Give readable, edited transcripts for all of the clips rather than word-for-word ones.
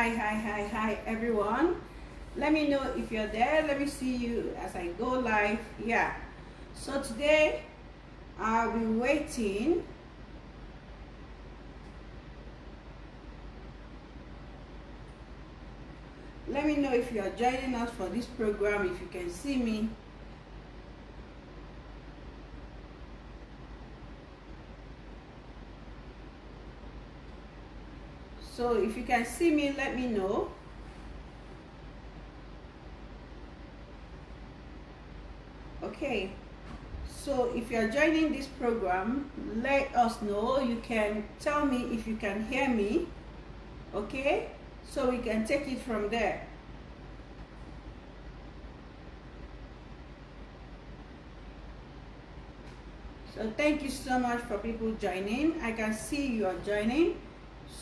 Hi everyone. Let me know if you're there. Let me see you as I go live. Yeah. So today I'll be waiting. Let me know if you are joining us for this program, if you can see me. So if you can see me, let me know. Okay, so if you are joining this program, let us know. You can tell me if you can hear me, okay, so we can take it from there. So thank you so much for people joining. I can see you are joining.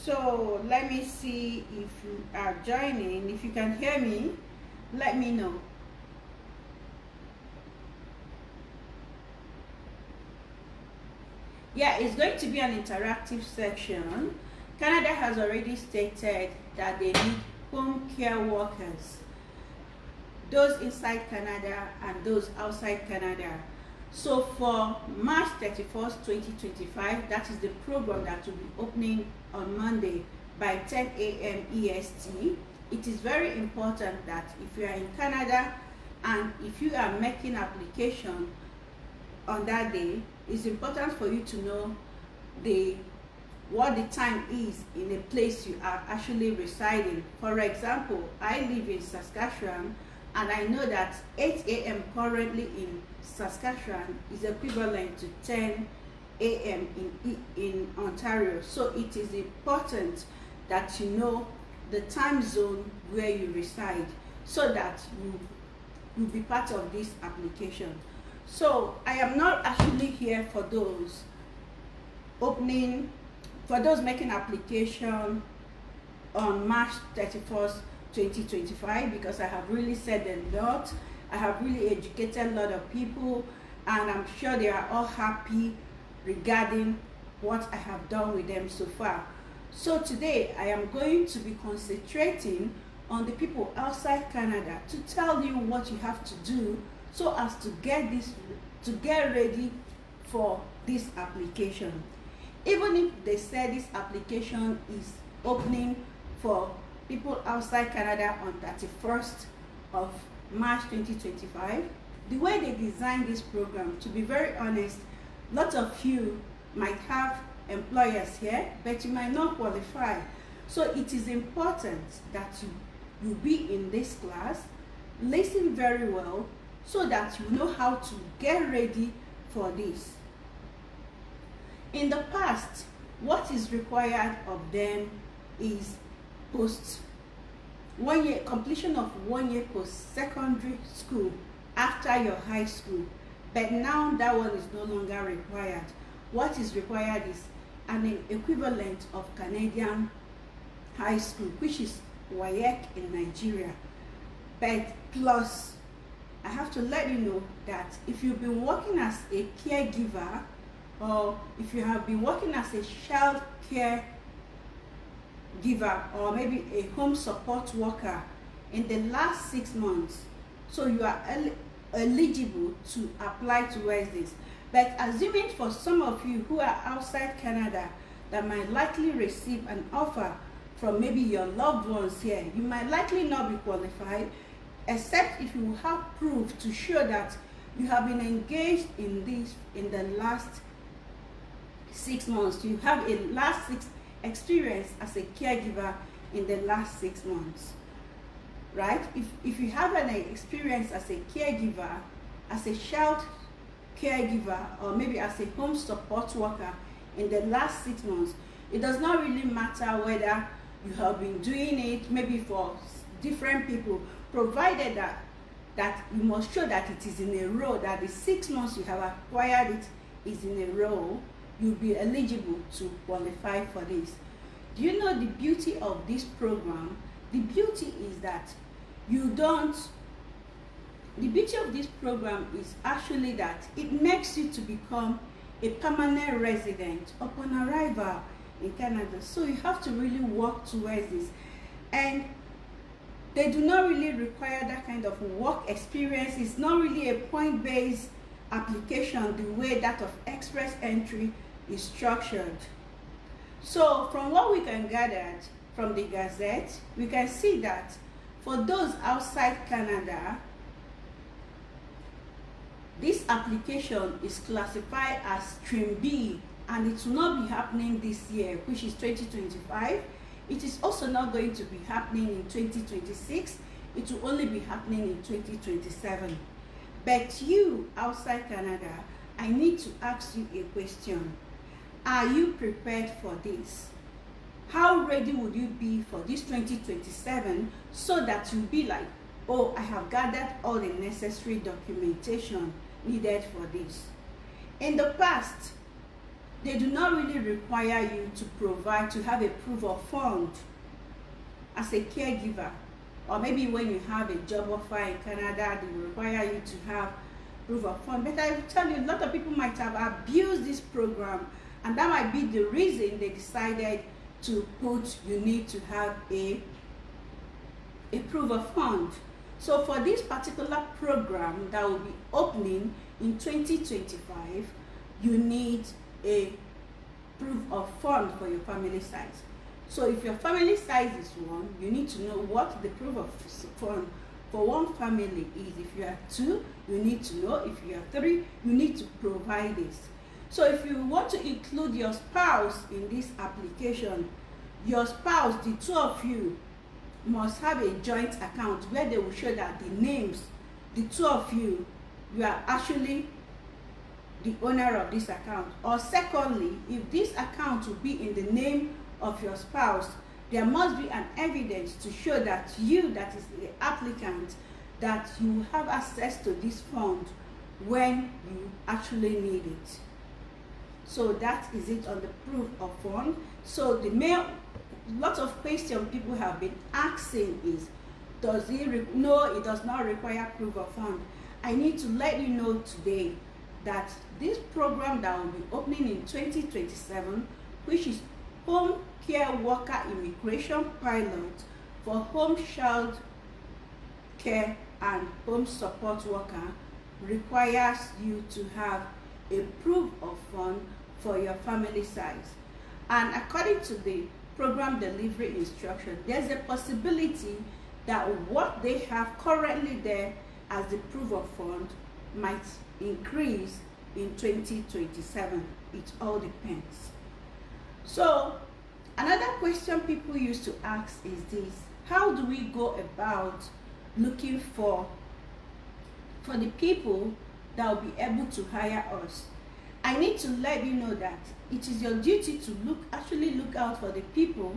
So let me see if you are joining. If you can hear me, let me know. Yeah, it's going to be an interactive section. Canada has already stated that they need home care workers, those inside Canada and those outside Canada. So for March 31st, 2025, that is the program that will be opening on Monday by 10 a.m. EST. It is very important that if you are in Canada and if you are making application on that day, it's important for you to know what the time is in the place you are actually residing. For example, I live in Saskatchewan, and I know that 8 a.m. currently in Saskatchewan is equivalent to 10 a.m. in Ontario. So it is important that you know the time zone where you reside so that you'll be part of this application. So I am not actually here for those making application on March 31st, 2025, because I have really said a lot. I have really educated a lot of people, and I'm sure they are all happy regarding what I have done with them so far. So today I am going to be concentrating on the people outside Canada to tell you what you have to do so as to get ready for this application. Even if they say this application is opening for people outside Canada on 31st of March 2025, the way they designed this program, to be very honest, lots of you might have employers here, but you might not qualify. So it is important that you be in this class, listen very well, so that you know how to get ready for this. In the past, what is required of them is completion of 1 year post-secondary school after your high school, but now that one is no longer required. What is required is an equivalent of Canadian high school, which is WAEC in Nigeria. But plus, I have to let you know that if you've been working as a caregiver, or if you have been working as a child care giver, or maybe a home support worker in the last 6 months, so you are eligible to apply towards this. But assuming for some of you who are outside Canada that might likely receive an offer from maybe your loved ones here, you might likely not be qualified, except if you have proof to show that you have been engaged in this in the last 6 months. You have a last 6 experience as a caregiver in the last 6 months, right? If you have an experience as a caregiver, as a child caregiver, or maybe as a home support worker in the last 6 months, it does not really matter whether you have been doing it maybe for different people, provided that you must show that it is in a row, that the 6 months you have acquired it is in a row, you'll be eligible to qualify for this. Do you know the beauty of this program? The beauty is that the beauty of this program is actually that it makes you to become a permanent resident upon arrival in Canada. So you have to really work towards this. and they do not really require that kind of work experience. It's not really a point-based application the way that of express entry is structured. So from what we can gather from the Gazette, we can see that for those outside Canada, this application is classified as Stream B, and it will not be happening this year, which is 2025. It is also not going to be happening in 2026. It will only be happening in 2027. But you outside Canada, I need to ask you a question. Are you prepared for this? How ready would you be for this 2027 so that you'll be like, oh, I have gathered all the necessary documentation needed for this? In the past, they do not really require you to have a proof of fund as a caregiver, or maybe when you have a job offer in Canada, they will require you to have proof of fund. But I will tell you, a lot of people might have abused this program, and that might be the reason they decided to put you need to have a proof of fund. So for this particular program that will be opening in 2025, you need a proof of fund for your family size. So if your family size is 1, you need to know what the proof of fund for one family is. If you are 2, you need to know. If you are 3, you need to provide this. So if you want to include your spouse in this application, your spouse, the 2 of you, must have a joint account where they will show that the names, the 2 of you, you are actually the owner of this account. Or secondly, if this account will be in the name of your spouse, there must be an evidence to show that you, that is the applicant, that you have access to this fund when you actually need it. So that is it on the proof of fund. So lots of questions people have been asking is, no, it does not require proof of fund. I need to let you know today that this program that will be opening in 2027, which is Home Care Worker Immigration Pilot for Home Child Care and Home Support Worker, requires you to have a proof of fund for your family size. And according to the program delivery instruction, there's a possibility that what they have currently there as the proof of fund might increase in 2027. It all depends. So another question people used to ask is this: how do we go about looking for the people that will be able to hire us? I need to let you know that it is your duty to actually look out for the people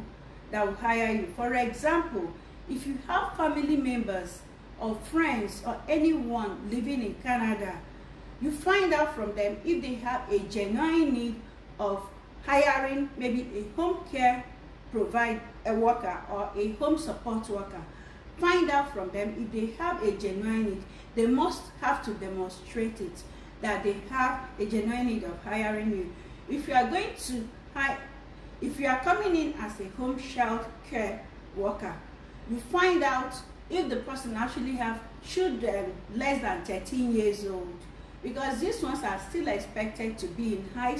that will hire you. For example, if you have family members or friends or anyone living in Canada, you find out from them if they have a genuine need of hiring maybe a home care worker or a home support worker. Find out from them if they have a genuine need. They must have to demonstrate it, that they have a genuine need of hiring you. If you are going to if you are coming in as a home child care worker, you find out if the person actually have children less than 13 years old, because these ones are still expected to be in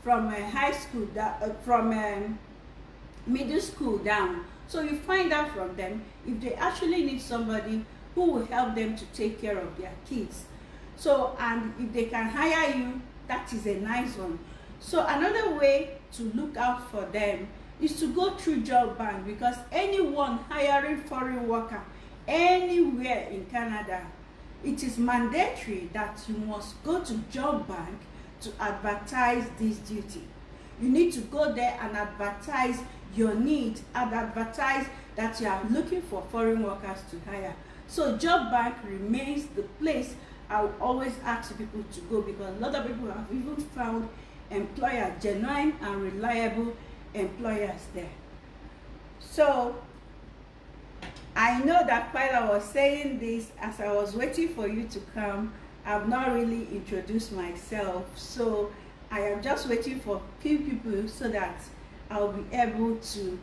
from middle school down. So you find out from them if they actually need somebody who will help them to take care of their kids. So, and if they can hire you, that is a nice one. So another way to look out for them is to go through job bank, because anyone hiring foreign worker anywhere in Canada, it is mandatory that you must go to job bank to advertise this duty. You need to go there and advertise your need and advertise that you are looking for foreign workers to hire. So job bank remains the place I will always ask people to go, because a lot of people have even found employers, genuine and reliable employers there. So I know that while I was saying this, as I was waiting for you to come, I've not really introduced myself. So I am just waiting for few people so that I'll be able to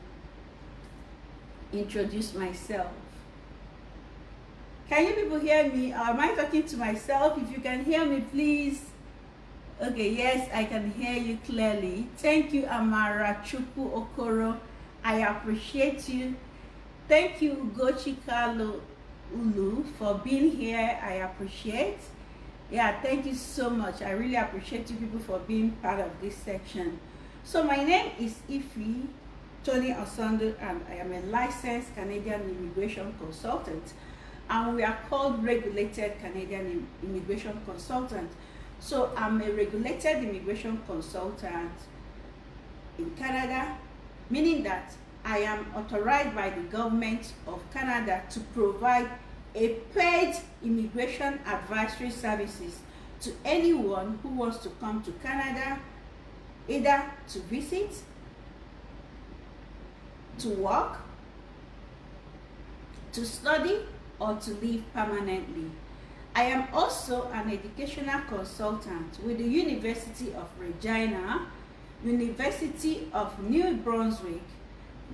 introduce myself. Can you people hear me, or am I talking to myself? If you can hear me, please. Okay, yes, I can hear you clearly. Thank you, Amara Chukwu Okoro. I appreciate you. Thank you, Gochikalo Ulu, for being here. I appreciate. Yeah, thank you so much. I really appreciate you people for being part of this section. So my name is Ifi Tony Osando, and I am a licensed Canadian immigration consultant, and we are called Regulated Canadian Immigration Consultant. So I'm a regulated immigration consultant in Canada, meaning that I am authorized by the government of Canada to provide a paid immigration advisory services to anyone who wants to come to Canada, either to visit, to work, to study, or to live permanently. I am also an educational consultant with the University of Regina, University of New Brunswick,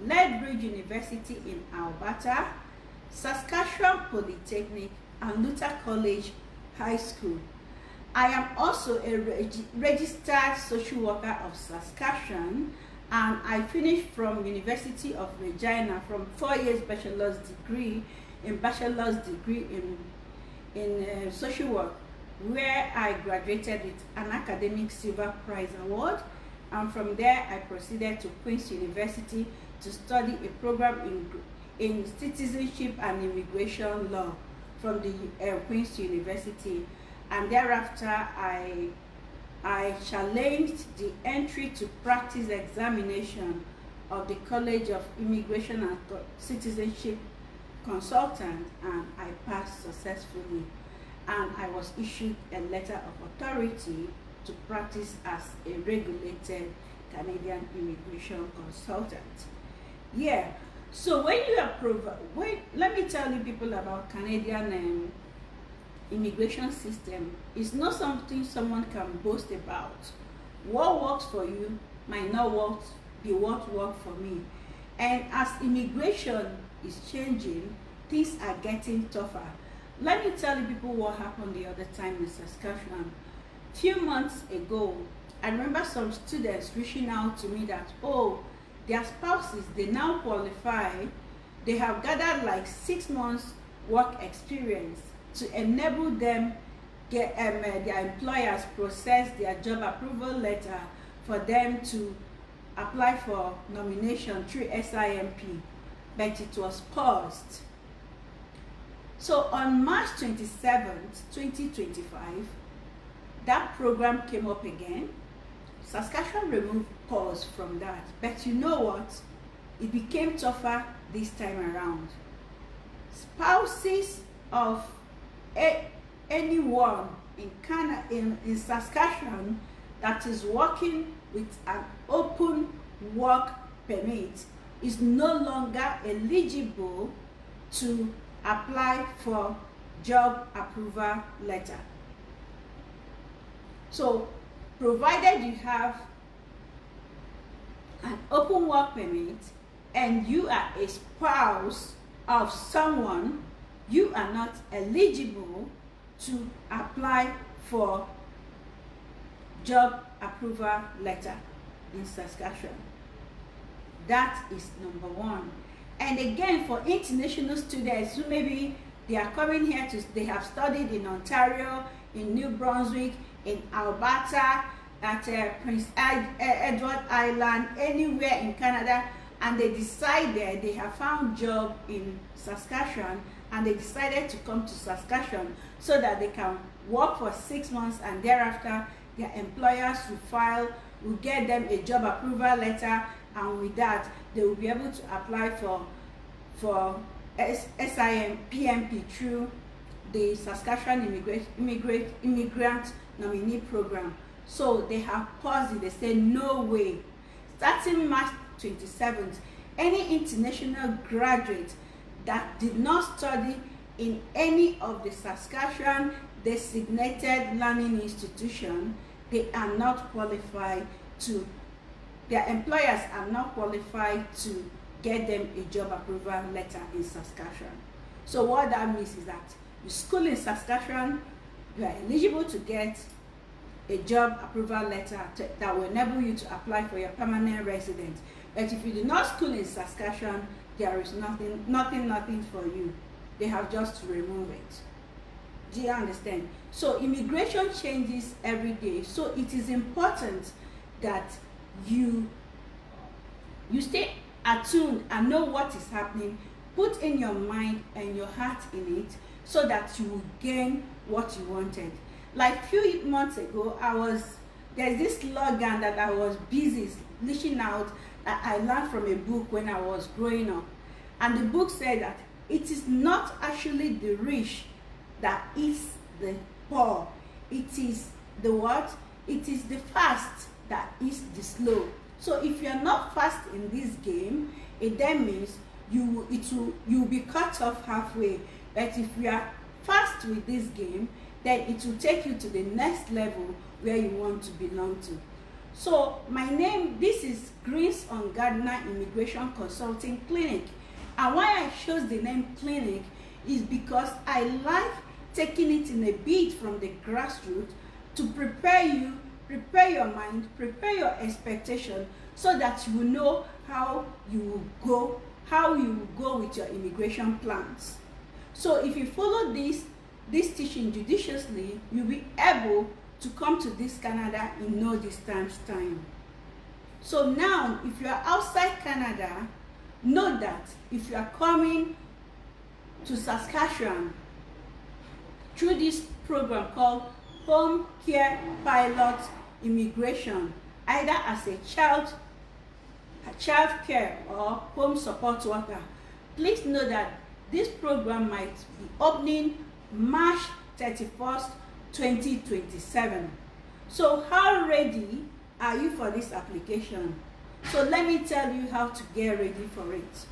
Lethbridge University in Alberta, Saskatchewan Polytechnic, and Luther College High School. I am also a registered social worker of Saskatchewan, and I finished from University of Regina from 4 years bachelor's degree in social work, where I graduated with an academic silver prize award, and from there I proceeded to Queen's University to study a program in citizenship and immigration law from the Queen's University, and thereafter I challenged the entry to practice examination of the College of Immigration and Citizenship Consultant, and I passed successfully, and I was issued a letter of authority to practice as a regulated Canadian immigration consultant. Yeah, so when you are let me tell you people about Canadian immigration system. It's not something someone can boast about. What works for you might not be what works for me, and as immigration is changing, things are getting tougher. Let me tell you people what happened the other time in Saskatchewan. Few months ago, I remember some students reaching out to me that, oh, their spouses, they now qualify, they have gathered like 6 months work experience to enable them get their employers process their job approval letter for them to apply for nomination through SIMP, but it was paused. So on March 27th, 2025, that program came up again. Saskatchewan removed pause from that, but you know what? It became tougher this time around. Spouses of anyone in Canada, in Saskatchewan, that is working with an open work permit is no longer eligible to apply for job approval letter. So provided you have an open work permit and you are a spouse of someone, you are not eligible to apply for job approval letter in Saskatchewan. That is number one. And again, for international students who maybe they are coming here they have studied in Ontario, in New Brunswick, in Alberta, at Prince Edward Island, anywhere in Canada, and they decided they have found job in Saskatchewan, and they decided to come to Saskatchewan so that they can work for 6 months, and thereafter their employers will get them a job approval letter, and with that they will be able to apply for SIM PMP through the Saskatchewan Immigrant Nominee Program. So they have paused it. They say no way. Starting March 27th, any international graduate that did not study in any of the Saskatchewan designated learning institution, they are not qualified to, their employers are not qualified to get them a job approval letter in Saskatchewan. So what that means is that you school in Saskatchewan, you are eligible to get a job approval letter that will enable you to apply for your permanent residence. But if you do not school in Saskatchewan, there is nothing for you. They have just to remove it. Do you understand? So immigration changes every day. So it is important that you stay attuned and know what is happening. Put in your mind and your heart in it so that you will gain what you wanted. Like a few months ago, there's this slogan that I was busy lishing out that I learned from a book when I was growing up. And the book said that it is not actually the rich that is the poor. It is the what? It is the fast that is the slow. So if you're not fast in this game, it then means you'll be cut off halfway. But if you are fast with this game, then it will take you to the next level where you want to belong to. So this is Greens on Gardner Immigration Consulting Clinic. And why I chose the name clinic is because I like taking it in a bit from the grassroots to prepare your mind, prepare your expectation, so that you will know how you will go with your immigration plans. So if you follow this teaching judiciously, you'll be able to come to this Canada in no distance time. So now, if you are outside Canada, know that if you are coming to Saskatchewan through this program called Home Care Pilot Immigration, either as a child care or home support worker, please know that this program might be opening March 31st, 2027. So how ready are you for this application? So let me tell you how to get ready for it.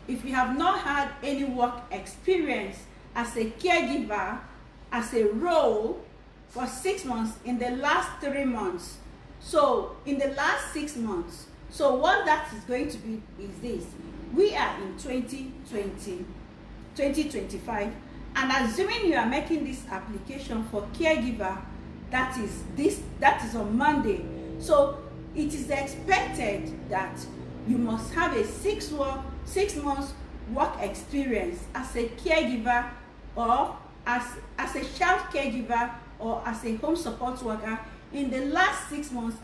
If you have not had any work experience as a caregiver, as a role for 6 months in the last 3 months, so in the last 6 months, so what that is going to be is this: we are in 2025, and assuming you are making this application for caregiver, that is on Monday. So it is expected that you must have a 6 months work experience as a caregiver, or as a child caregiver, or as a home support worker in the last 6 months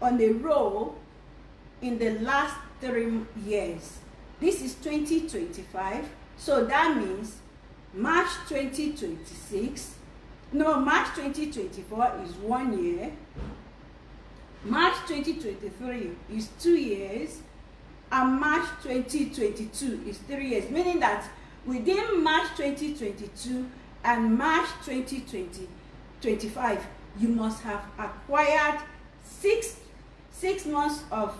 on a roll in the last 3 years. This is 2025, so that means March 2024 is 1 year, March 2023 is 2 years, and March 2022 is 3 years, meaning that within March 2022 and March 2025, you must have acquired six months of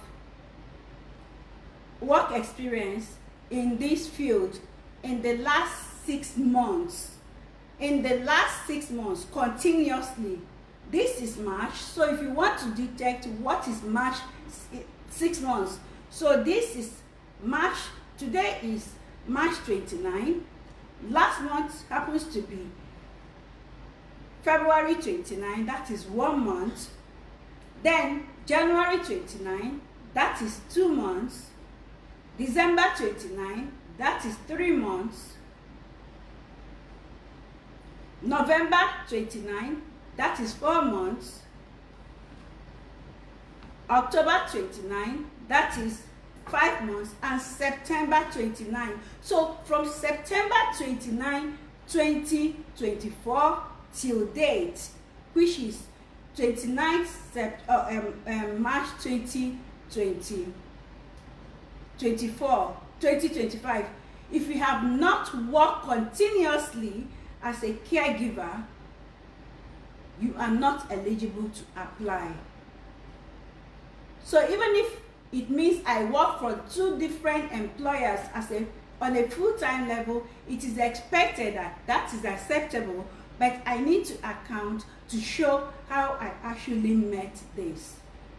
work experience in this field in the last 6 months. In the last 6 months continuously. This is March. So if you want to detect what is March 6 months, so this is March. Today is March 29. Last month happens to be February 29. That is 1 month. Then January 29. That is 2 months. December 29. That is 3 months. November 29, that is 4 months. October 29, that is 5 months, and September 29. So from September 29, 2024 till date, which is 29th March 2025, if you have not worked continuously as a caregiver, you are not eligible to apply. So even if it means I work for 2 different employers on a full-time level, it is expected that is acceptable, but I need to account to show how I actually met this.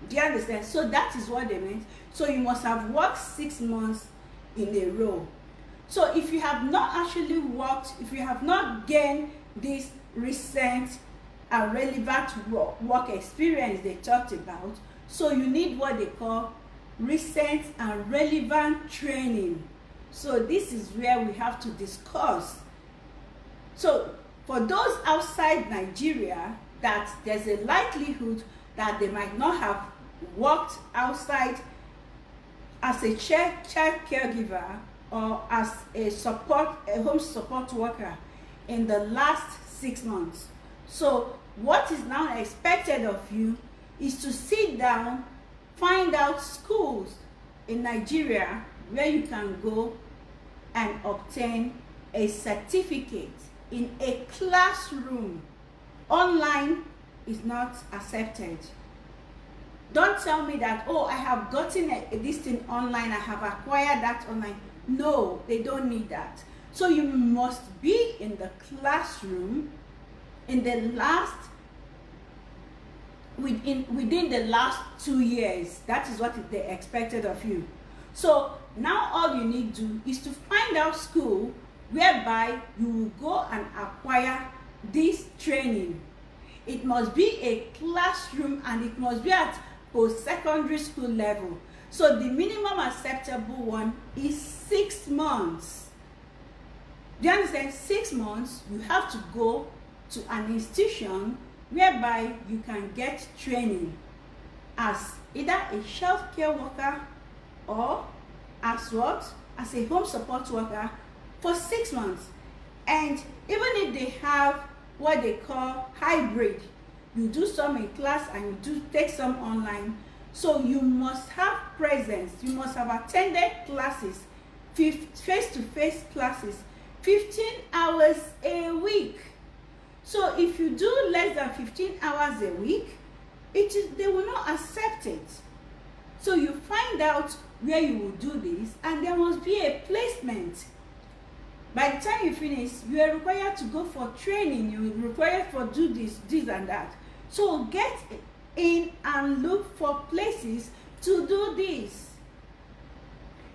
Do you understand? So that is what they meant. So you must have worked 6 months in a row. So if you have not actually worked, if you have not gained this recent and relevant work experience they talked about, so you need what they call recent and relevant training. So this is where we have to discuss. So for those outside Nigeria, that there's a likelihood that they might not have worked outside as a child caregiver or as a home support worker in the last 6 months. So what is now expected of you is to sit down, find out schools in Nigeria where you can go and obtain a certificate in a classroom. Online is not accepted. Don't tell me that, oh, I have gotten this thing online, I have acquired that online. No, they don't need that. So you must be in the classroom in the last within the last 2 years. That is what they expected of you. So now all you need to do is to find out school whereby you will go and acquire this training. It must be a classroom and it must be at post-secondary school level. So the minimum acceptable one is 6 months. Do you understand? 6 months, you have to go to an institution whereby you can get training as either a child care worker or as what? As a home support worker for 6 months. And even if they have what they call hybrid, you do some in class and you do take some online. So you must have presence, you must have attended classes, face-to-face classes, 15 hours a week. So if you do less than 15 hours a week, they will not accept it. So you find out where you will do this, and there must be a placement. By the time you finish, you are required to go for training, you are required for do this and that. So get in and look for places to do this.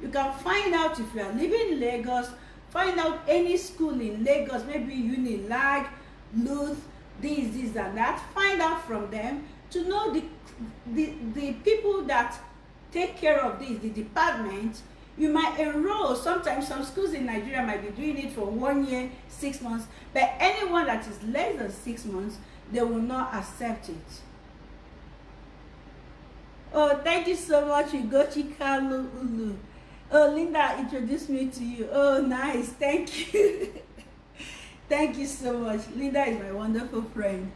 You can find out if you are living in Lagos, find out any school in Lagos, maybe Unilag, Luth, this and that. Find out from them to know the people that take care of this, the department. You might enroll. Sometimes some schools in Nigeria might be doing it for 1 year, 6 months, but anyone that is less than 6 months, they will not accept it. Oh, thank you so much, Ugochi Kalu Ulu. Oh, Linda introduced me to you. Oh, nice. Thank you. Thank you so much. Linda is my wonderful friend.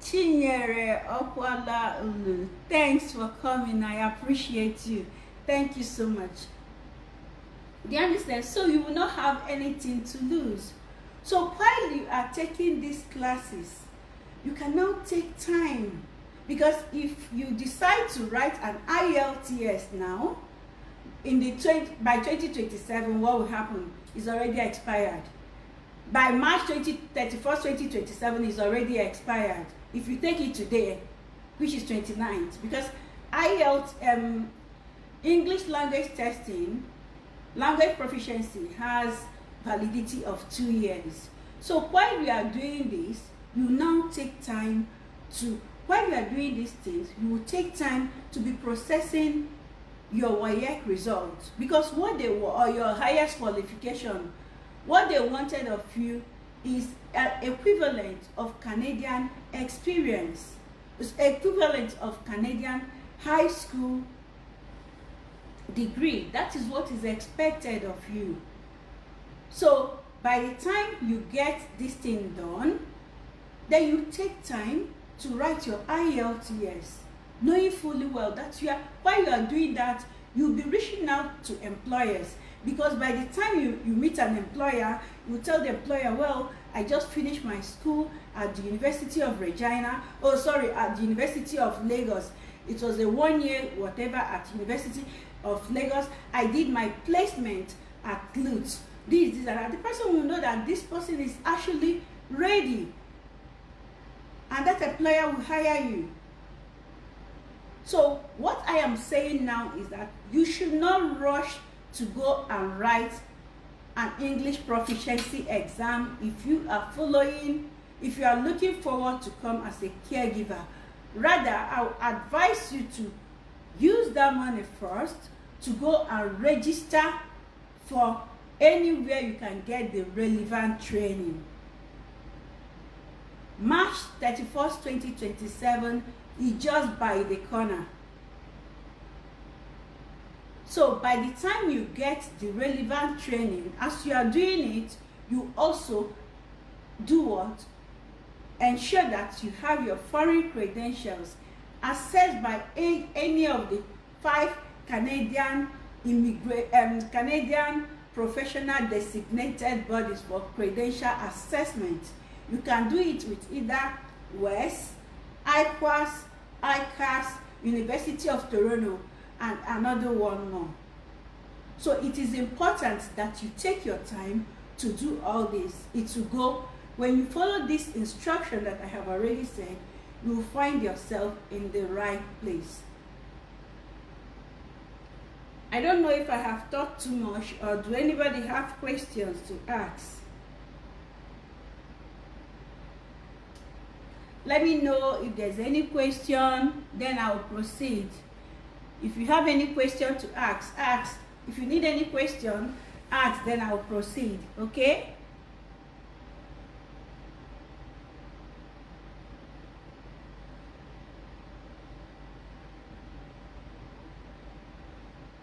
Chinyere Okwala Ulu. Thanks for coming. I appreciate you. Thank you so much. Do you understand? So you will not have anything to lose. So while you are taking these classes, you can now take time. Because if you decide to write an IELTS now, by 2027, what will happen is already expired. By March 31st, 2027 is already expired. If you take it today, which is 29th, because IELTS, English language testing, language proficiency has validity of 2 years. So while we are doing this, you now take time to, while you are doing these things, you will take time to be processing your WAEC results, because what they were, or your highest qualification, what they wanted of you is an equivalent of Canadian experience. It's equivalent of Canadian high school degree. That is what is expected of you. So by the time you get this thing done, then you take time to write your IELTS, knowing fully well that while you are doing that, you'll be reaching out to employers. Because by the time you meet an employer, you tell the employer, well, I just finished my school at the University of Regina, at the University of Lagos. It was a 1 year whatever at University of Lagos. I did my placement at Luth. This and that. The person will know that this person is actually ready. and that employer will hire you. So what I am saying now is that you should not rush to go and write an English proficiency exam if you are looking forward to come as a caregiver. Rather, I would advise you to use that money first to go and register for anywhere you can get the relevant training. March 31st, 2027 is just by the corner. So by the time you get the relevant training, as you are doing it, you also do what? Ensure that you have your foreign credentials assessed by any of the 5 Canadian professional designated bodies for credential assessment. You can do it with either WES, IQAS, ICAS, University of Toronto, and another one more. So it is important that you take your time to do all this. It will go, when you follow this instruction that I have already said, you will find yourself in the right place. I don't know if I have talked too much, or do anybody have questions to ask? Let me know if there's any question, then I'll proceed. If you have any question to ask, ask. If you need any question, ask, then I'll proceed, okay?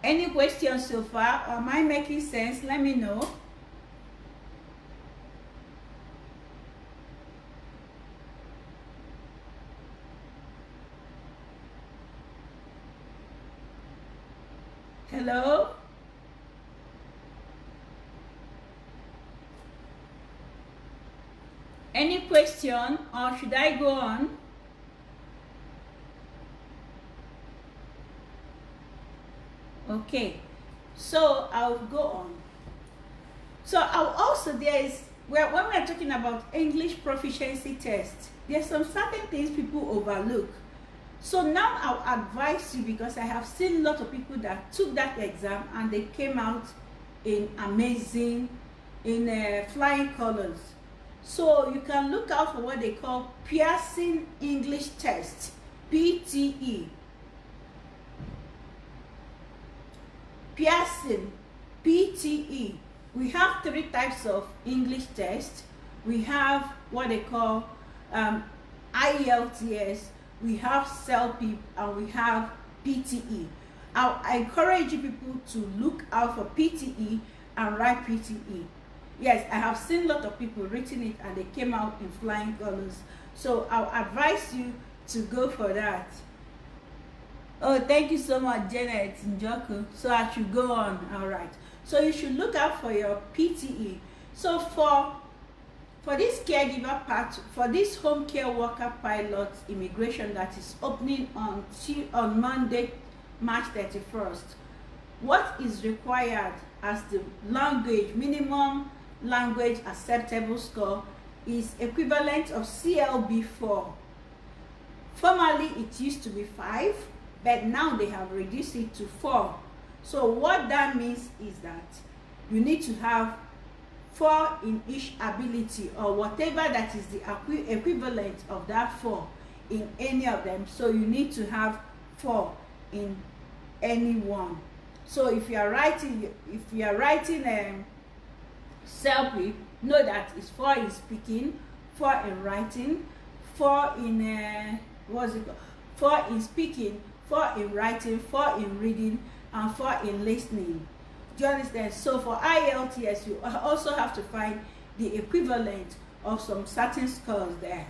Any questions so far? Am I making sense? Let me know. Hello? Any question, or should I go on? Okay, so I'll go on. So I'll also, when we are talking about English proficiency test, there's some certain things people overlook. So now I'll advise you, because I have seen a lot of people that took that exam and they came out in amazing, flying colors. So you can look out for what they call Pearson English Test, PTE. Pearson, PTE. We have 3 types of English tests. We have what they call IELTS, we have CELP, and we have PTE. I encourage you people to look out for PTE and write PTE. Yes, I have seen a lot of people written it and they came out in flying colors. So I'll advise you to go for that. Oh, thank you so much, Janet Njoku. So I should go on. All right. So you should look out for your PTE. So for this caregiver part, for this home care worker pilot immigration that is opening on Monday, March 31st, what is required as the language, minimum language acceptable score, is equivalent of CLB4. Formerly it used to be 5, but now they have reduced it to 4. So what that means is that you need to have 4 in each ability, or whatever that is the equivalent of that 4 in any of them. So you need to have 4 in any one. So if you are writing CELP, know that it's 4 in speaking, 4 in writing, 4 in 4 in speaking, 4 in writing, 4 in reading, and 4 in listening. Do you understand? So for IELTS, you also have to find the equivalent of some certain scores there.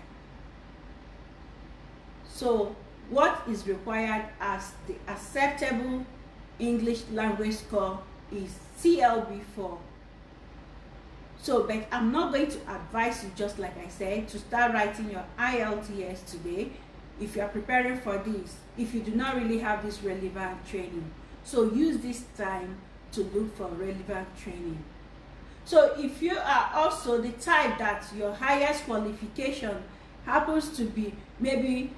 So what is required as the acceptable English language score is CLB4. So, but I'm not going to advise you, just like I said, to start writing your IELTS today if you are preparing for this, if you do not really have this relevant training. So use this time to look for relevant training. So if you are also the type that your highest qualification happens to be maybe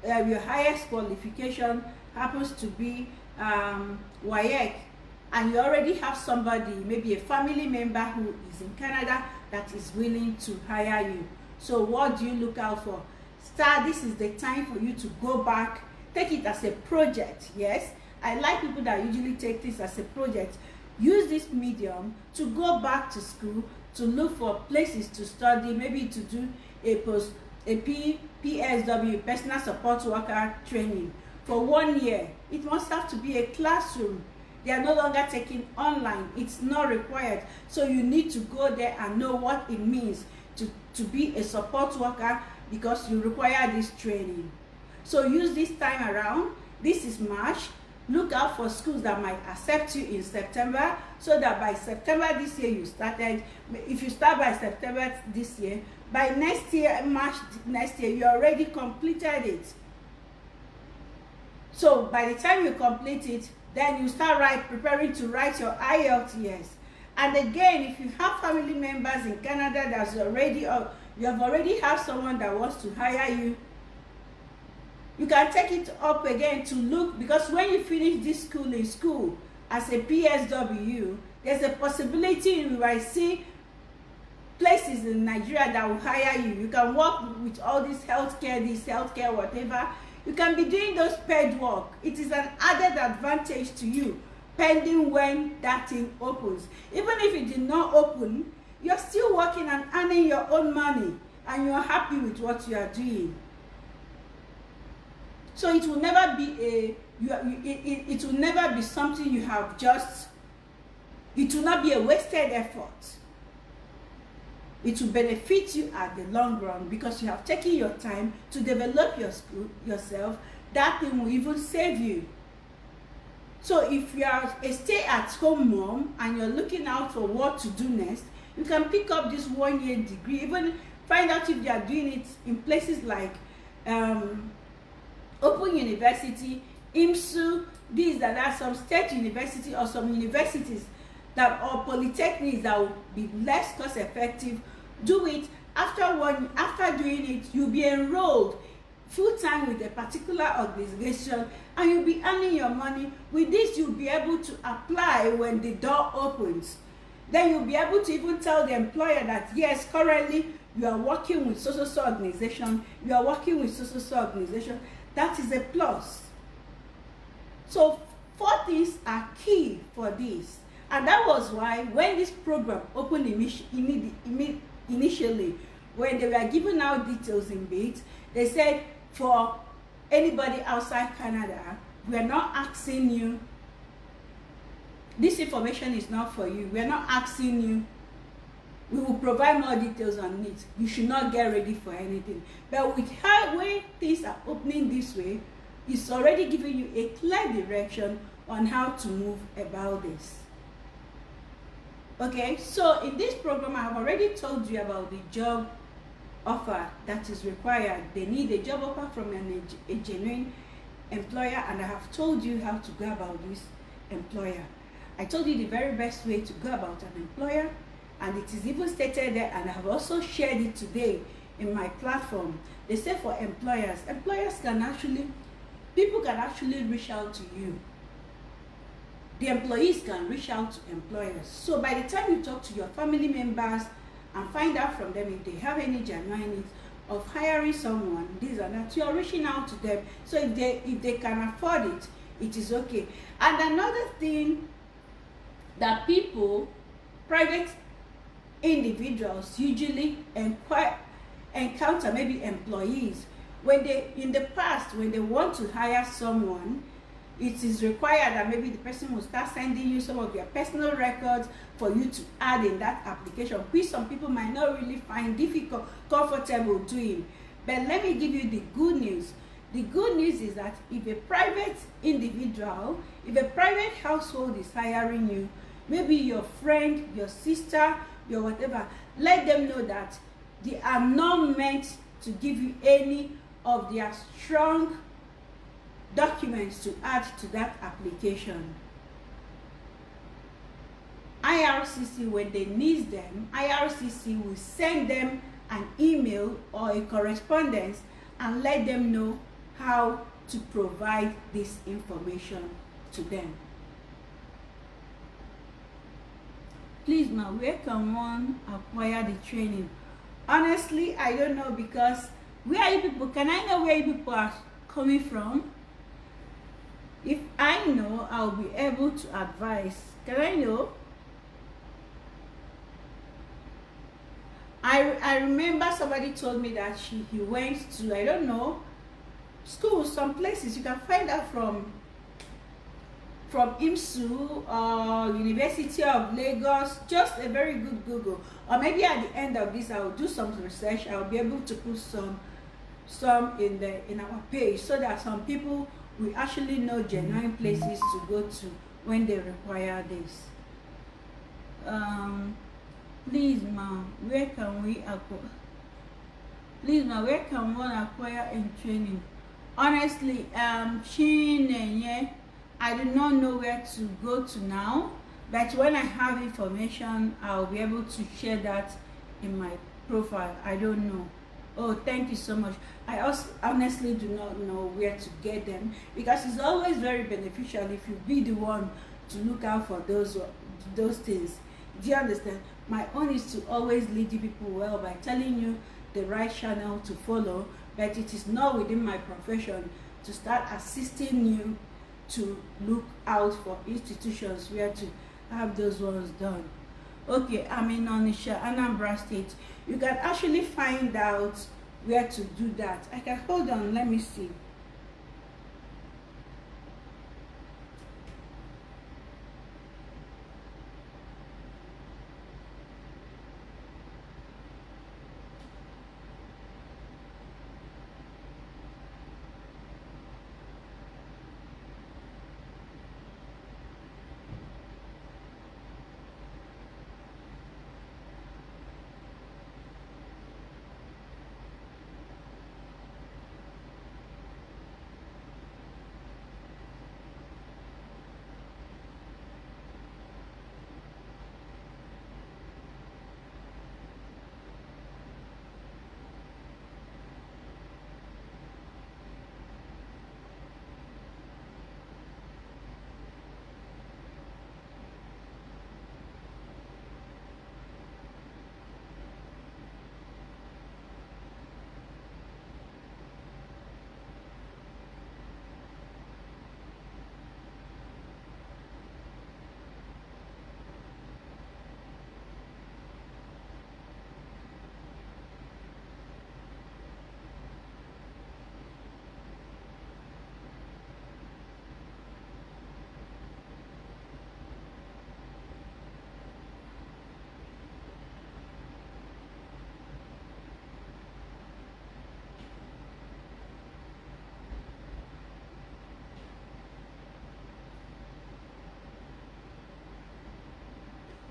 your highest qualification happens to be WAEC, and you already have somebody, maybe a family member who is in Canada, that is willing to hire you. So what do you look out for? This is the time for you to go back, take it as a project. Yes, I like people that usually take this as a project. Use this medium to go back to school, to look for places to study, maybe to do a PSW, personal support worker training for 1 year. It must have to be a classroom. They are no longer taking online. It's not required. So you need to go there and know what it means to be a support worker, because you require this training. So use this time around. This is March. Look out for schools that might accept you in September, so that by September this year you started. If you start by September this year, by next year, March next year, you already completed it. So by the time you complete it, then you start preparing to write your IELTS. And again, if you have family members in Canada that's already, or you have already have someone that wants to hire you, you can take it up again to look, because when you finish this school as a PSW, there's a possibility you might see places in Nigeria that will hire you. You can work with all this healthcare, whatever. You can be doing those paid work. It is an added advantage to you, pending when that thing opens. Even if it did not open, you're still working and earning your own money, and you're happy with what you are doing. So it will never be it will never be something you have just, it will not be a wasted effort. It will benefit you at the long run, because you have taken your time to develop yourself. That thing will even save you. So if you are a stay-at-home mom and you're looking out for what to do next, you can pick up this 1 year degree. Even find out if they are doing it in places like Open University, IMSU, these and that, some state university or some universities that, or polytechnics that will be less cost effective. Do it. After doing it, you'll be enrolled full-time with a particular organization, and you'll be earning your money. With this, you'll be able to apply when the door opens. Then you'll be able to even tell the employer that, yes, currently you are working with so-so organization, you are working with so-so organization. That is a plus. So 4 things are key for this. And that was why when this program opened initially, when they were giving out details in bits, they said for anybody outside Canada, we are not asking you, this information is not for you. We are not asking you. We will provide more details on it. You should not get ready for anything. But with how when things are opening this way, it's already giving you a clear direction on how to move about this. Okay, so in this program, I have already told you about the job offer that is required. They need a job offer from a genuine employer, and I have told you how to go about this employer. I told you the very best way to go about an employer, and it is even stated there, and I have also shared it today in my platform. They say for employers can actually, people can actually reach out to you. The employees can reach out to employers. So by the time you talk to your family members and find out from them if they have any genuine needs of hiring someone, these and that, you are reaching out to them. So if they can afford it, it is okay. And another thing that people, private individuals usually encounter, maybe employees, when they, in the past, when they want to hire someone, it is required that maybe the person will start sending you some of their personal records for you to add in that application, which some people might not really find comfortable doing. But let me give you the good news. The good news is that if a private individual, if a private household is hiring you, maybe your friend, your sister, your whatever, let them know that they are not meant to give you any of their strong documents to add to that application. IRCC, when they need them, IRCC will send them an email or a correspondence and let them know how to provide this information to them. Please, now, where can one acquire the training? Honestly, I don't know, because where are you people? Can I know where you people are coming from? If I know, I'll be able to advise. Can I know? I remember somebody told me that he went to, I don't know, schools, some places. You can find out from IMSU or University of Lagos. Just a very good Google. Or maybe at the end of this, I will do some research. I'll be able to put some in our page, so that some people will actually know genuine places to go to when they require this. Please, ma, where can we acquire? Please, ma, where can one acquire in training? Honestly, Chinenye, I do not know where to go to now, but when I have information, I'll be able to share that in my profile. I don't know. Oh, thank you so much. I also honestly do not know where to get them, because it's always very beneficial if you be the one to look out for those things. Do you understand? My own is to always lead you people well by telling you the right channel to follow, but it is not within my profession to start assisting you to look out for institutions where to have those ones done. Okay, I'm in Onitsha, Anambra State. You can actually find out where to do that. I can hold on, let me see.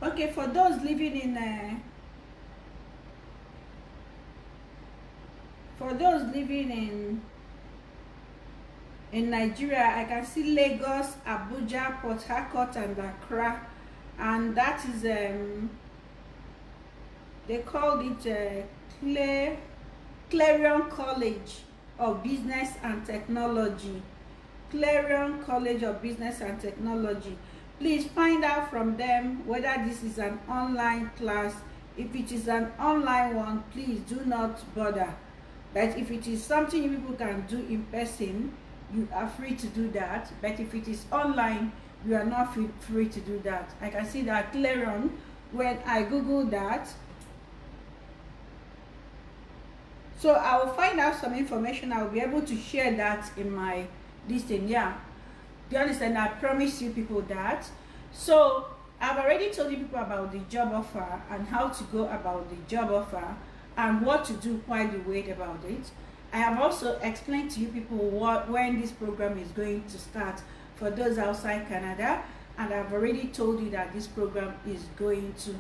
Okay, for those living in Nigeria, I can see Lagos, Abuja, Port Harcourt, and Accra, and that is they called it Clarion College of Business and Technology. Clarion College of Business and Technology. Please find out from them whether this is an online class. If it is an online one, please do not bother. But if it is something you people can do in person, you are free to do that. But if it is online, you are not free to do that. I can see that Clarion, when I Google that. So I will find out some information. I will be able to share that in my listing. Yeah. Do you understand? I promise you people that. So I've already told you people about the job offer and how to go about the job offer and what to do while you wait about it. I have also explained to you people when this program is going to start for those outside Canada, and I've already told you that this program is going to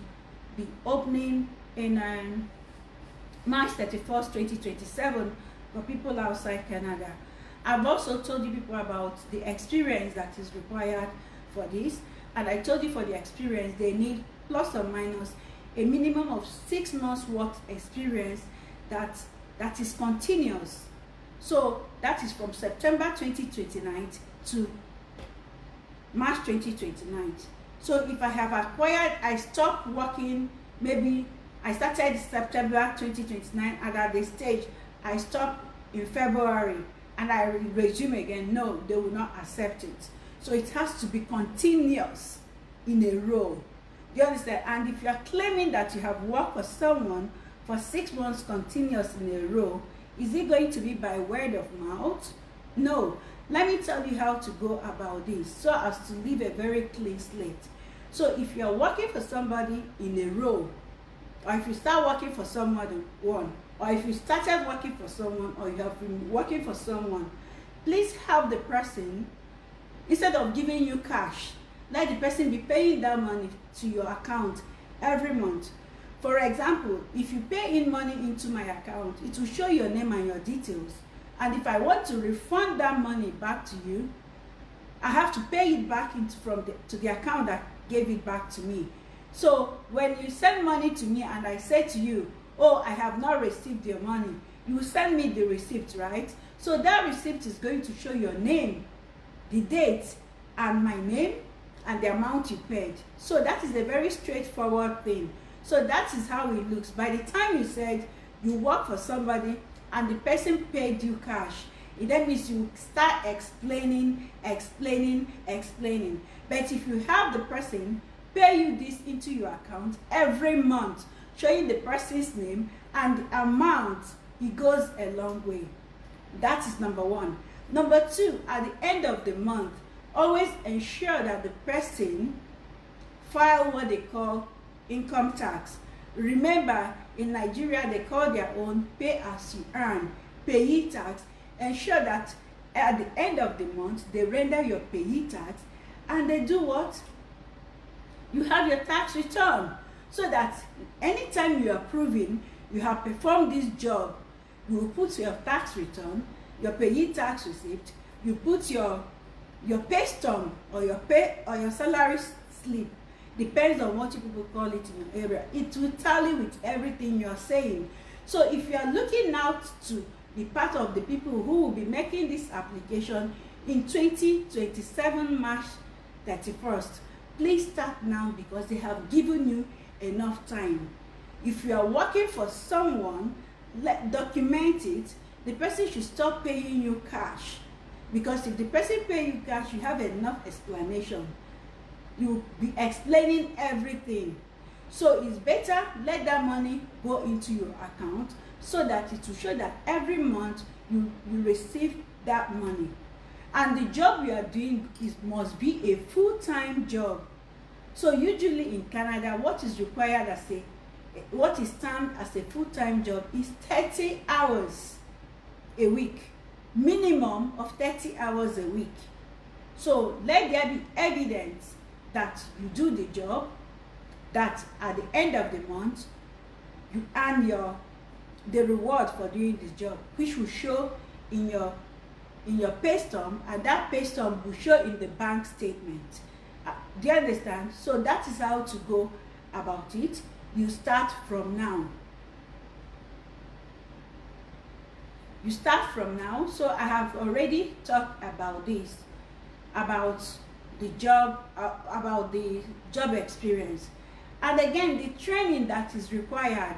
be opening in March 31st, 2027 for people outside Canada. I've also told you people about the experience that is required for this, and I told you for the experience they need plus or minus a minimum of 6 months work experience that is continuous. So that is from September 2029 to March 2029. So if I have acquired, I stopped working, maybe I started September 2029 and at the stage I stopped in February and I resume again, no, they will not accept it. So it has to be continuous in a row. Do you understand? And if you are claiming that you have worked for someone for 6 months continuous in a row, is it going to be by word of mouth? No. Let me tell you how to go about this so as to leave a very clean slate. So if you are working for somebody in a row, or if you start working for someone, or if you started working for someone, or you have been working for someone, please have the person, instead of giving you cash, let the person be paying that money to your account every month. For example, if you pay in money into my account, it will show your name and your details. And if I want to refund that money back to you, I have to pay it back to the account that gave it back to me. So when you send money to me and I say to you, oh, I have not received your money, you will send me the receipt, right? So that receipt is going to show your name, the date, and my name, and the amount you paid. So that is a very straightforward thing. So that is how it looks. By the time you said you work for somebody and the person paid you cash, it then means you start explaining. But if you have the person pay you this into your account every month, showing the person's name and the amount, it goes a long way. That is number one. Number two, at the end of the month, always ensure that the person file what they call income tax. Remember, in Nigeria, they call their own pay as you earn, payee tax. Ensure that at the end of the month, they render your payee tax, and they do what? You have your tax return, so that anytime you are proving you have performed this job, you will put your tax return, your payee tax receipt, you put your pay stub or your salary slip, depends on what you people call it in your area. It will tally with everything you are saying. So if you are looking out to be part of the people who will be making this application in 2027 March 31st, please start now, because they have given you enough time. If you are working for someone, document it. The person should stop paying you cash, because if the person pay you cash, you have enough explanation. You'll be explaining everything. So it's better let that money go into your account, so that it will show that every month you receive that money. And the job you are doing must be a full-time job. So usually in Canada, what is termed as a full-time job is 30 hours a week, minimum of 30 hours a week. So let there be evidence that you do the job, that at the end of the month you earn the reward for doing this job, which will show in your pay stub, and that pay stub will show in the bank statement. Do you understand? So that is how to go about it. You start from now. You start from now. So I have already talked about this, about the job experience, and again the training that is required.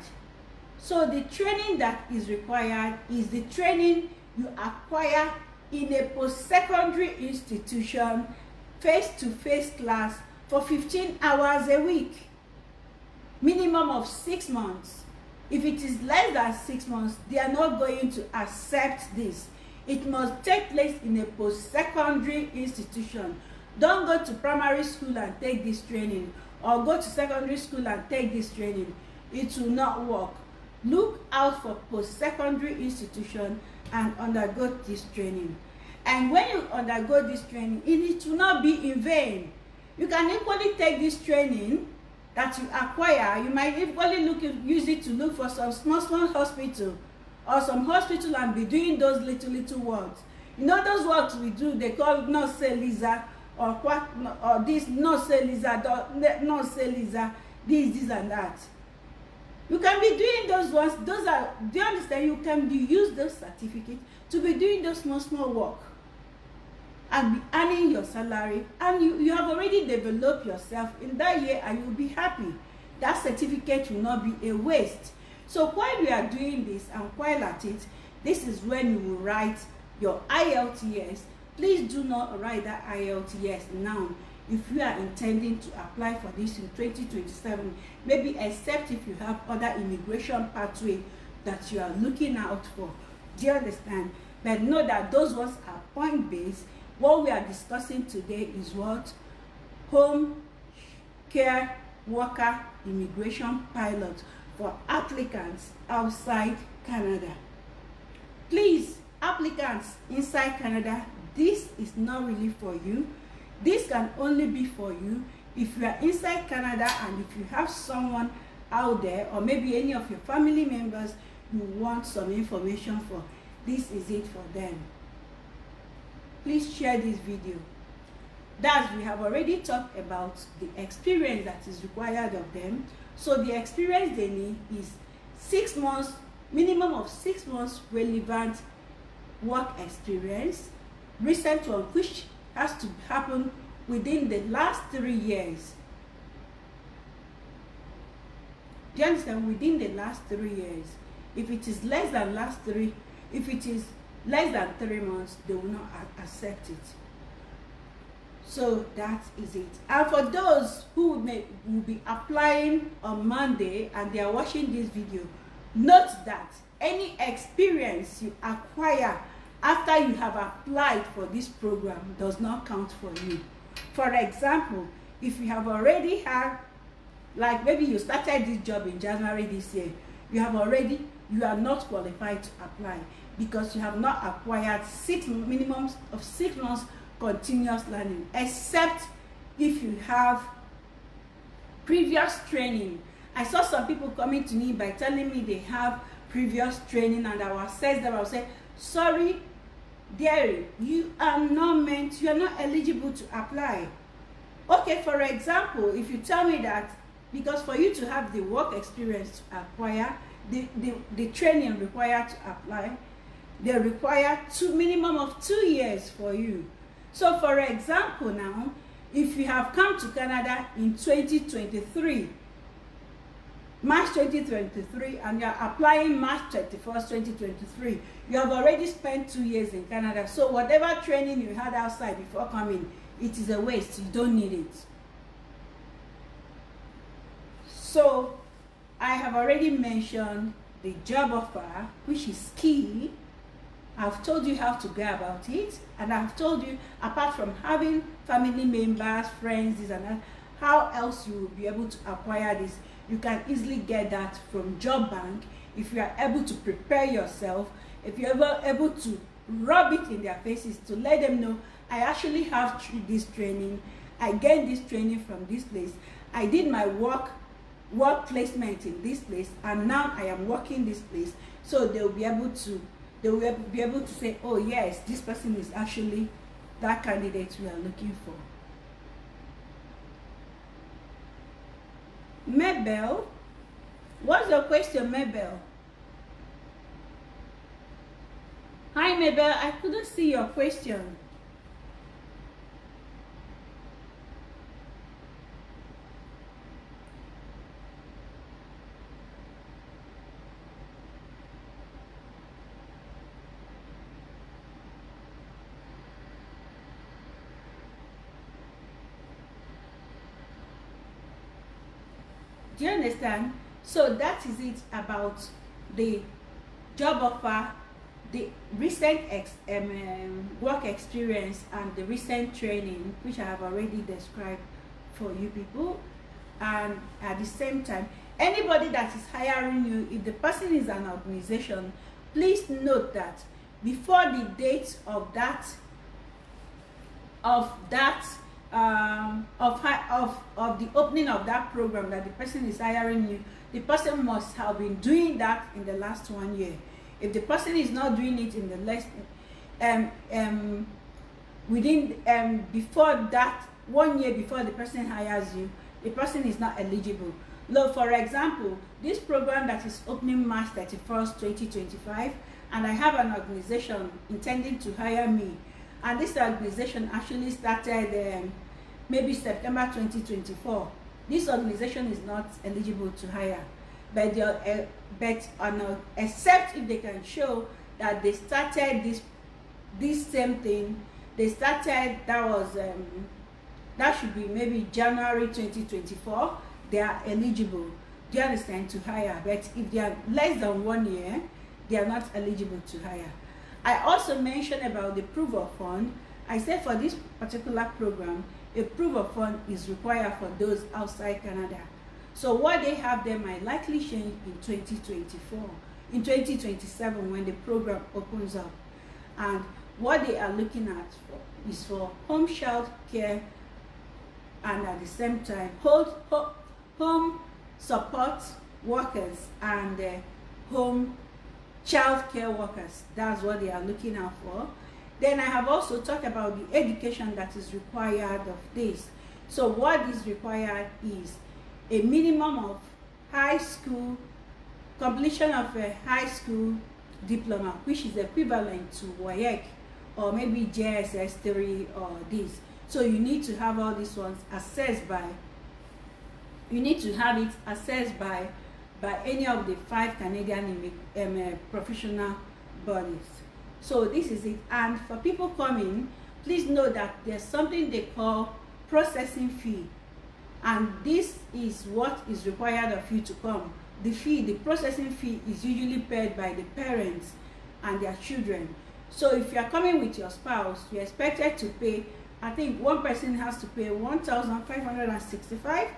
So the training that is required is the training you acquire in a post-secondary institution, face-to-face class for 15 hours a week, minimum of 6 months. If it is less than 6 months, they are not going to accept this. It must take place in a post-secondary institution. Don't go to primary school and take this training, or go to secondary school and take this training. It will not work. Look out for post-secondary institution and undergo this training. And when you undergo this training, it will not be in vain. You can equally take this training that you acquire. You might equally use it to look for some small hospital, or some hospital, and be doing those little works. You know those works we do, they call not say Lisa, or this not say Lisa, not say Lisa, this and that. You can be doing those ones. Those are, do you understand? You can use those certificates to be doing those small work and be earning your salary, and you have already developed yourself in that year, and you'll be happy. That certificate will not be a waste. So while we are doing this and while at it, this is when you will write your IELTS. Please do not write that IELTS now if you are intending to apply for this in 2027, maybe except if you have other immigration pathway that you are looking out for. Do you understand? But know that those ones are point-based. What we are discussing today is what? Home care worker immigration pilot for applicants outside Canada. Please, applicants inside Canada, this is not really for you. This can only be for you if you are inside Canada and if you have someone out there, or maybe any of your family members you want some information for. This is it for them. Please share this video. That we have already talked about the experience that is required of them. So the experience they need is 6 months, minimum of 6 months relevant work experience, recent one, which has to happen within the last 3 years. Do you understand? Within the last 3 years. If it is less than if it is less than 3 months, they will not accept it. So that is it. And for those who will be applying on Monday and they are watching this video, note that any experience you acquire after you have applied for this program does not count for you. For example, if you have already had, like maybe you started this job in January this year, you are not qualified to apply because you have not acquired minimums of 6 months continuous learning, except if you have previous training. I saw some people coming to me by telling me they have previous training, and I will assess them. I will say, sorry, dear, you are not eligible to apply. Okay, for example, if you tell me that, because for you to have the work experience to acquire, the training required to apply, they require minimum of 2 years for you. So for example now, if you have come to Canada in 2023, March 2023, and you are applying March 31st, 2023, you have already spent 2 years in Canada. So whatever training you had outside before coming, it is a waste. You don't need it. So I have already mentioned the job offer, which is key. I've told you how to go about it, and I've told you, apart from having family members, friends, this and that, how else you will be able to acquire this. You can easily get that from Job Bank if you are able to prepare yourself, if you're able to rub it in their faces to let them know, I actually have this training, I get this training from this place, I did my work placement in this place, and now I am working this place. So they will be able to say, oh yes, this person is actually that candidate we are looking for. Mabel, what's your question, Mabel? Hi Mabel, I couldn't see your question. Do you understand? So that is it about the job offer, the recent work experience, and the recent training, which I have already described for you people. And at the same time, anybody that is hiring you, if the person is an organization, please note that before the date of the opening of that program that the person is hiring you, the person must have been doing that in the last 1 year. If the person is not doing it in the last before that 1 year before the person hires you, the person is not eligible. Look, for example, this program that is opening March 31st, 2025, and I have an organization intending to hire me, and this organization actually started maybe September 2024. This organization is not eligible to hire, but except if they can show that they started this same thing. They started, that should be maybe January 2024. They are eligible, do you understand, to hire. But if they are less than 1 year, they are not eligible to hire. I also mentioned about the proof of fund. I said for this particular program, a proof of fund is required for those outside Canada. So what they have there might likely change in 2024, in 2027 when the program opens up. And what they are looking at is for home child care, and at the same time home support workers and home child care workers. That's what they are looking out for. Then I have also talked about the education that is required of this. So what is required is a minimum of high school, completion of a high school diploma, which is equivalent to WAEC or maybe JSS 3 or this. So you need to have all these ones assessed by, you need to have it assessed by any of the 5 Canadian professional bodies. So this is it. And for people coming, please know that there's something they call processing fee, and this is what is required of you to come. The processing fee is usually paid by the parents and their children. So if you are coming with your spouse, you're expected to pay, I think one person has to pay 1,565,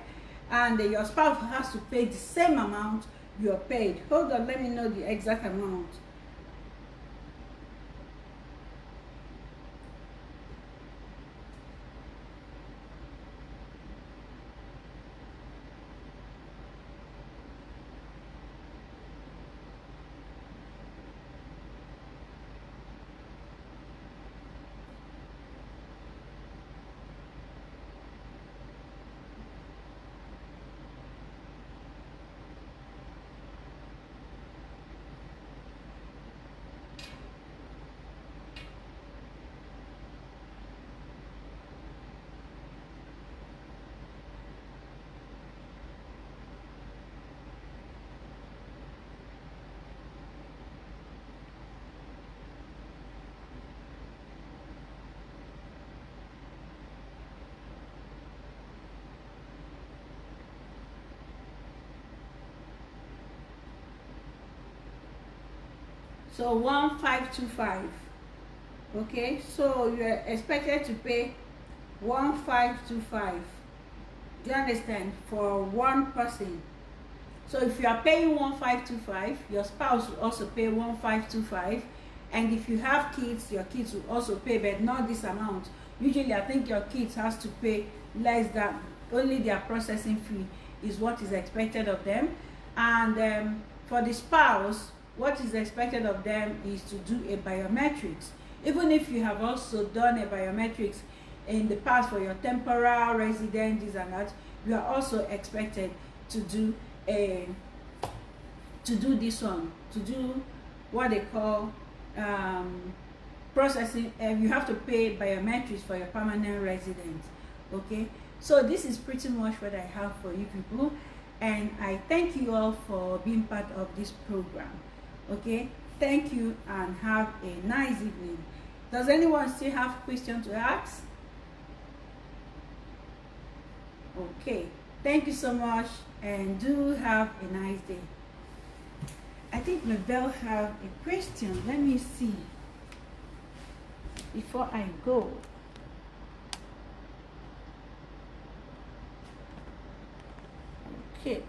and your spouse has to pay the same amount you are paid. Hold on, let me know the exact amount. So 1,525. Okay, so you're expected to pay 1,525. Do you understand? For one person. So if you are paying 1,525, your spouse will also pay 1,525. And if you have kids, your kids will also pay, but not this amount. Usually I think your kids has to pay less than, only their processing fee is what is expected of them. And for the spouse, what is expected of them is to do a biometrics. Even if you have also done a biometrics in the past for your temporary resident, this and that, you are also expected to do this one, to do what they call processing. You have to pay biometrics for your permanent residence. Okay, so this is pretty much what I have for you people, and I thank you all for being part of this program. Okay, thank you and have a nice evening. Does anyone still have questions to ask? Okay, thank you so much and do have a nice day. I think Mabel have a question. Let me see before I go. Okay.